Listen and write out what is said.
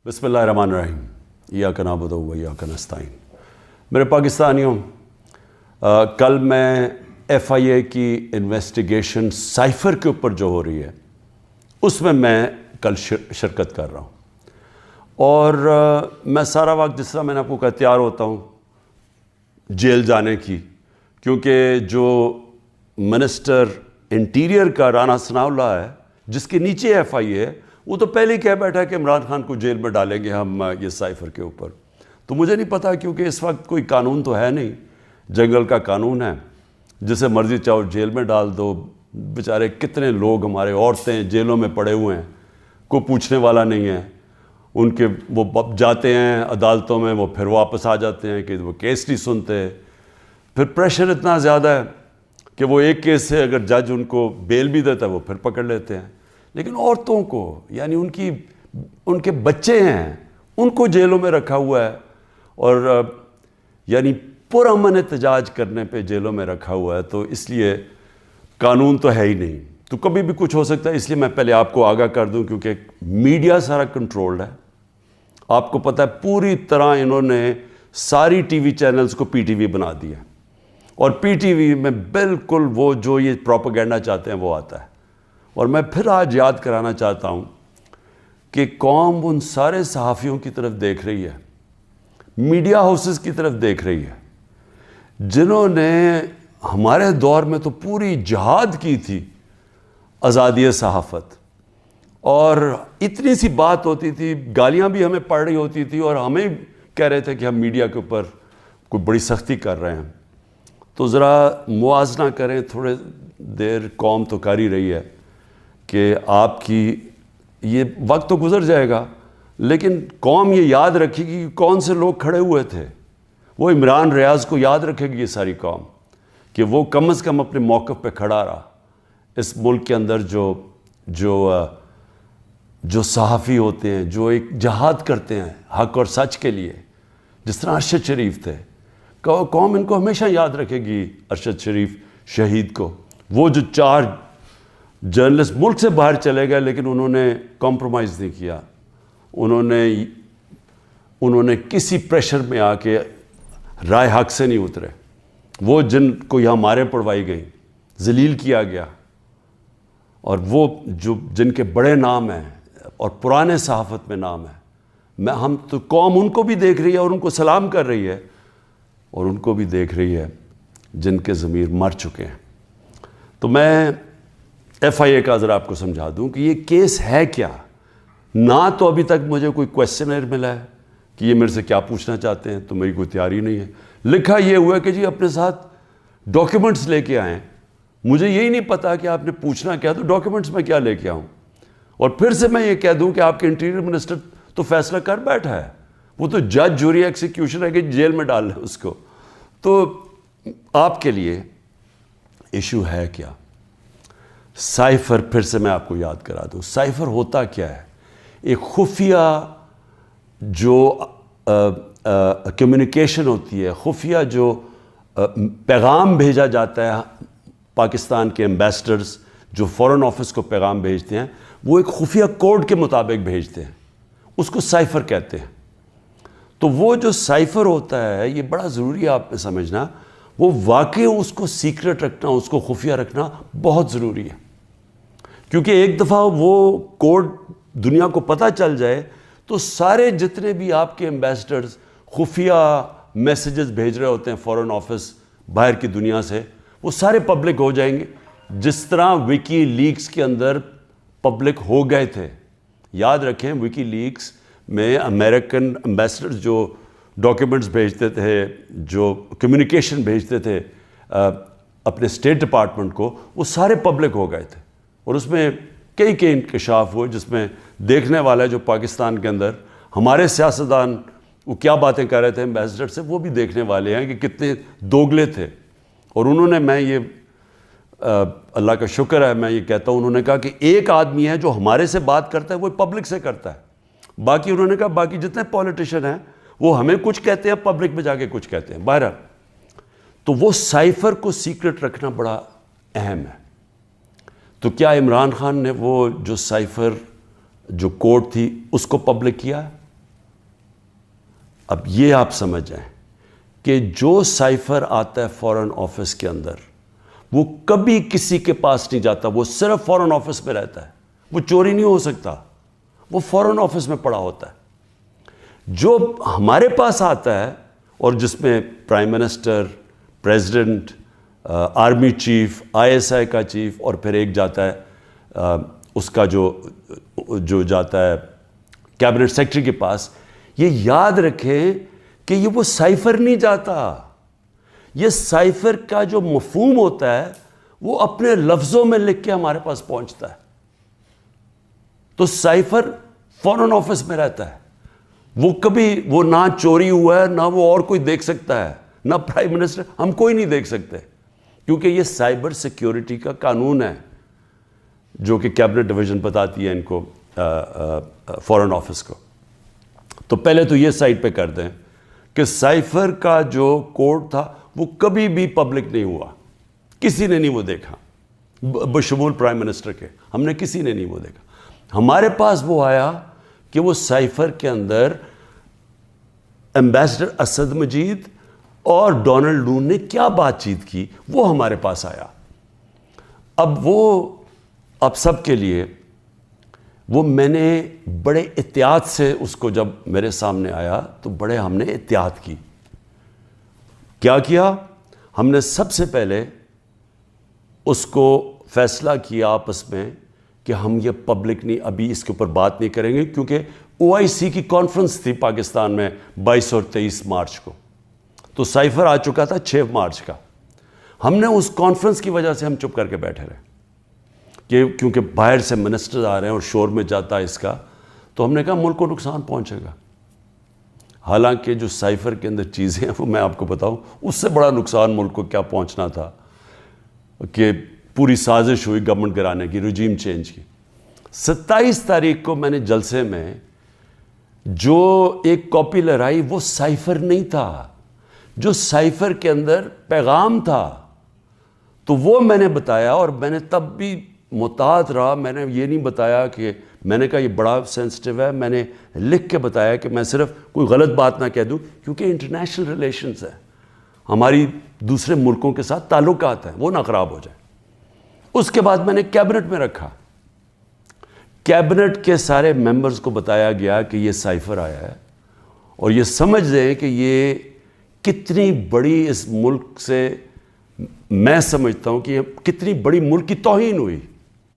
बिस्मिल्लाहिर्रहमानिर्रहीम। इय्याक नअबुदु व इय्याक नस्तईन। मेरे पाकिस्तानियों, कल मैं FIA की इन्वेस्टिगेशन साइफ़र के ऊपर जो हो रही है उसमें मैं कल शिरकत कर रहा हूँ। और मैं सारा वक्त जिस तरह मैंने आपको कहा तैयार होता हूँ जेल जाने की, क्योंकि जो मिनिस्टर इंटीरियर का राना सनाउल्लाह है जिसके नीचे FIA है, वो तो पहले ही कह बैठा है कि इमरान खान को जेल में डालेंगे हम ये साइफ़र के ऊपर। तो मुझे नहीं पता, क्योंकि इस वक्त कोई कानून तो है नहीं, जंगल का कानून है, जिसे मर्ज़ी चाहो जेल में डाल दो। बेचारे कितने लोग हमारे औरतें जेलों में पड़े हुए हैं, कोई पूछने वाला नहीं है। उनके वो जाते हैं अदालतों में, वो फिर वापस आ जाते हैं कि वो केस नहीं सुनते। फिर प्रेशर इतना ज़्यादा है कि वो एक केस से अगर जज उनको बेल भी देता है वो फिर पकड़ लेते हैं। लेकिन औरतों को, यानी उनके बच्चे हैं, उनको जेलों में रखा हुआ है और यानी पुरअमन एहतजाज करने पे जेलों में रखा हुआ है। तो इसलिए कानून तो है ही नहीं, तो कभी भी कुछ हो सकता है। इसलिए मैं पहले आपको आगाह कर दूं, क्योंकि मीडिया सारा कंट्रोल्ड है। आपको पता है पूरी तरह इन्होंने सारी टीवी चैनल्स को PTV बना दिया, और PTV में बिल्कुल वो जो ये प्रोपेगेंडा चाहते हैं वो आता है। और मैं फिर आज याद कराना चाहता हूँ कि कौम उन सारे सहाफ़ियों की तरफ देख रही है, मीडिया हाउसेस की तरफ देख रही है, जिन्होंने हमारे दौर में तो पूरी जिहाद की थी आज़ादी सहाफ़त, और इतनी सी बात होती थी, गालियाँ भी हमें पड़ रही होती थी, और हमें कह रहे थे कि हम मीडिया के ऊपर कोई बड़ी सख्ती कर रहे हैं। तो ज़रा मुआजना करें, थोड़े देर कौम तो कर ही रही है कि आपकी ये वक्त तो गुज़र जाएगा, लेकिन कौम ये याद रखेगी कि कौन से लोग खड़े हुए थे। वो इमरान रियाज़ को याद रखेगी ये सारी कौम, कि वो कम से कम अपने मौक़िफ़ पे खड़ा रहा। इस मुल्क के अंदर जो सहाफ़ी होते हैं, जो एक जहाद करते हैं हक़ और सच के लिए, जिस तरह अरशद शरीफ थे, कौम इनको हमेशा याद रखेगी। अरशद शरीफ शहीद को, वो जो 4 जर्नलिस्ट मुल्क से बाहर चले गए, लेकिन उन्होंने कॉम्प्रोमाइज़ नहीं किया। उन्होंने किसी प्रेशर में आके राय हक से नहीं उतरे। वो जिनको यहाँ मारें पड़वाई गई, जलील किया गया, और वो जो जिनके बड़े नाम हैं और पुराने सहाफ़त में नाम है, हम तो कौम उनको भी देख रही है और उनको सलाम कर रही है, और उनको भी देख रही है जिनके ज़मीर मर चुके हैं। तो मैं FIA का ज़रा आपको समझा दूं कि ये केस है क्या। ना तो अभी तक मुझे कोई क्वेश्चनर मिला है कि ये मेरे से क्या पूछना चाहते हैं, तो मेरी कोई तैयारी नहीं है। लिखा ये हुआ है कि जी अपने साथ डॉक्यूमेंट्स लेके आएँ। मुझे यही नहीं पता कि आपने पूछना क्या, तो डॉक्यूमेंट्स में क्या लेके आऊँ। और फिर से मैं ये कह दूँ कि आपके इंटीरियर मिनिस्टर तो फैसला कर बैठा है, वो तो जज जूरी एक्सिक्यूशन है कि जेल में डाल लें उसको। तो आपके लिए इशू है क्या। साइफ़र फिर से मैं आपको याद करा दूँ, साइफ़र होता क्या है। एक खुफिया जो कम्युनिकेशन होती है, खुफिया जो पैगाम भेजा जाता है, पाकिस्तान के एम्बेसडर्स जो फ़ॉरेन ऑफिस को पैगाम भेजते हैं, वो एक खुफिया कोड के मुताबिक भेजते हैं, उसको साइफ़र कहते हैं। तो वो जो साइफ़र होता है, ये बड़ा ज़रूरी है आप में समझना, वो वाकई उसको सीक्रेट रखना, उसको खुफिया रखना बहुत ज़रूरी है। क्योंकि एक दफ़ा वो कोड दुनिया को पता चल जाए तो सारे जितने भी आपके एम्बेसडर्स खुफिया मैसेजेस भेज रहे होते हैं फ़ॉरेन ऑफिस बाहर की दुनिया से, वो सारे पब्लिक हो जाएंगे, जिस तरह विकी लीक्स के अंदर पब्लिक हो गए थे। याद रखें, विकी लीक्स में अमेरिकन एम्बेसडर्स जो डॉक्यूमेंट्स भेजते थे, जो कम्युनिकेशन भेजते थे अपने स्टेट डिपार्टमेंट को, वो सारे पब्लिक हो गए थे। और उसमें कई इंकशाफ हुए, जिसमें देखने वाला है जो पाकिस्तान के अंदर हमारे सियासतदान वो क्या बातें कर रहे थे एम्बेसडर से, वो भी देखने वाले हैं कि कितने दोगले थे। और उन्होंने, मैं ये अल्लाह का शुक्र है मैं ये कहता हूँ, उन्होंने कहा कि एक आदमी है जो हमारे से बात करता है वो पब्लिक से करता है। बाकी उन्होंने कहा बाकी जितने पॉलिटिशियन हैं वो हमें कुछ कहते हैं, पब्लिक में जाके कुछ कहते हैं। बहरहाल, तो वो साइफ़र को सीक्रेट रखना बड़ा अहम है। तो क्या इमरान खान ने वो जो साइफ़र जो कोड थी उसको पब्लिक किया? اب یہ آپ سمجھ جائیں کہ جو سائفر آتا ہے فورن آفس کے اندر وہ کبھی کسی کے پاس نہیں جاتا, وہ صرف فورن آفس میں رہتا ہے, وہ چوری نہیں ہو سکتا, وہ فورن آفس میں پڑا ہوتا ہے. جو ہمارے پاس آتا ہے اور جس میں prime minister, president, army chief, ISI کا چیف اور پھر ایک جاتا ہے اس کا جو جاتا ہے کیبنٹ سیکرٹری کے پاس, یہ یاد رکھیں کہ یہ وہ سائفر نہیں جاتا. یہ سائفر کا جو مفہوم ہوتا ہے وہ اپنے لفظوں میں لکھ کے ہمارے پاس پہنچتا ہے. تو سائفر فورن آفس میں رہتا ہے, وہ کبھی وہ نہ چوری ہوا ہے, نہ وہ اور کوئی دیکھ سکتا ہے, نہ پرائم منسٹر, ہم کوئی نہیں دیکھ سکتے, کیونکہ یہ سائبر سیکیورٹی کا قانون ہے جو کہ کیبنٹ ڈویژن بتاتی ہے ان کو, فورن آفس کو. تو پہلے تو یہ سائٹ پہ کر دیں کہ سائفر کا جو کوڈ تھا وہ کبھی بھی پبلک نہیں ہوا, کسی نے نہیں وہ دیکھا بشمول پرائم منسٹر کے, ہم نے کسی نے نہیں وہ دیکھا. ہمارے پاس وہ آیا کہ وہ سائفر کے اندر ایمبیسڈر اسد مجید اور ڈونلڈ نون نے کیا بات چیت کی, وہ ہمارے پاس آیا. اب سب کے لیے وہ میں نے بڑے احتیاط سے اس کو جب میرے سامنے آیا تو بڑے ہم نے احتیاط کی. کیا کیا ہم نے؟ سب سے پہلے اس کو فیصلہ کیا آپس میں کہ ہم یہ پبلک نہیں, ابھی اس کے اوپر بات نہیں کریں گے, کیونکہ OIC کی کانفرنس تھی پاکستان میں 22 اور 23 مارچ کو, تو سائفر آ چکا تھا 6 مارچ کا. ہم نے اس کانفرنس کی وجہ سے ہم چپ کر کے بیٹھے رہے کہ کیونکہ باہر سے منسٹر آ رہے ہیں اور شور میں جاتا ہے اس کا, تو ہم نے کہا ملک کو نقصان پہنچے گا. حالانکہ جو سائفر کے اندر چیزیں ہیں وہ میں آپ کو بتاؤں, اس سے بڑا نقصان ملک کو کیا پہنچنا تھا کہ پوری سازش ہوئی گورنمنٹ گرانے کی, رجیم چینج کی. 27 تاریخ کو میں نے جلسے میں جو ایک کاپی لہرائی وہ سائفر نہیں تھا, جو سائفر کے اندر پیغام تھا تو وہ میں نے بتایا. اور میں نے تب بھی محتاط رہا, میں نے یہ نہیں بتایا کہ میں نے کہا یہ بڑا سینسٹیو ہے, میں نے لکھ کے بتایا کہ میں صرف کوئی غلط بات نہ کہہ دوں, کیونکہ انٹرنیشنل ریلیشنز ہیں, ہماری دوسرے ملکوں کے ساتھ تعلقات ہیں, وہ نہ خراب ہو جائے. اس کے بعد میں نے کیبنٹ میں رکھا, کیبنٹ کے سارے ممبرز کو بتایا گیا کہ یہ سائفر آیا ہے, اور یہ سمجھ لیں کہ یہ کتنی بڑی اس ملک سے, میں سمجھتا ہوں کہ یہ کتنی بڑی ملک کی توہین ہوئی.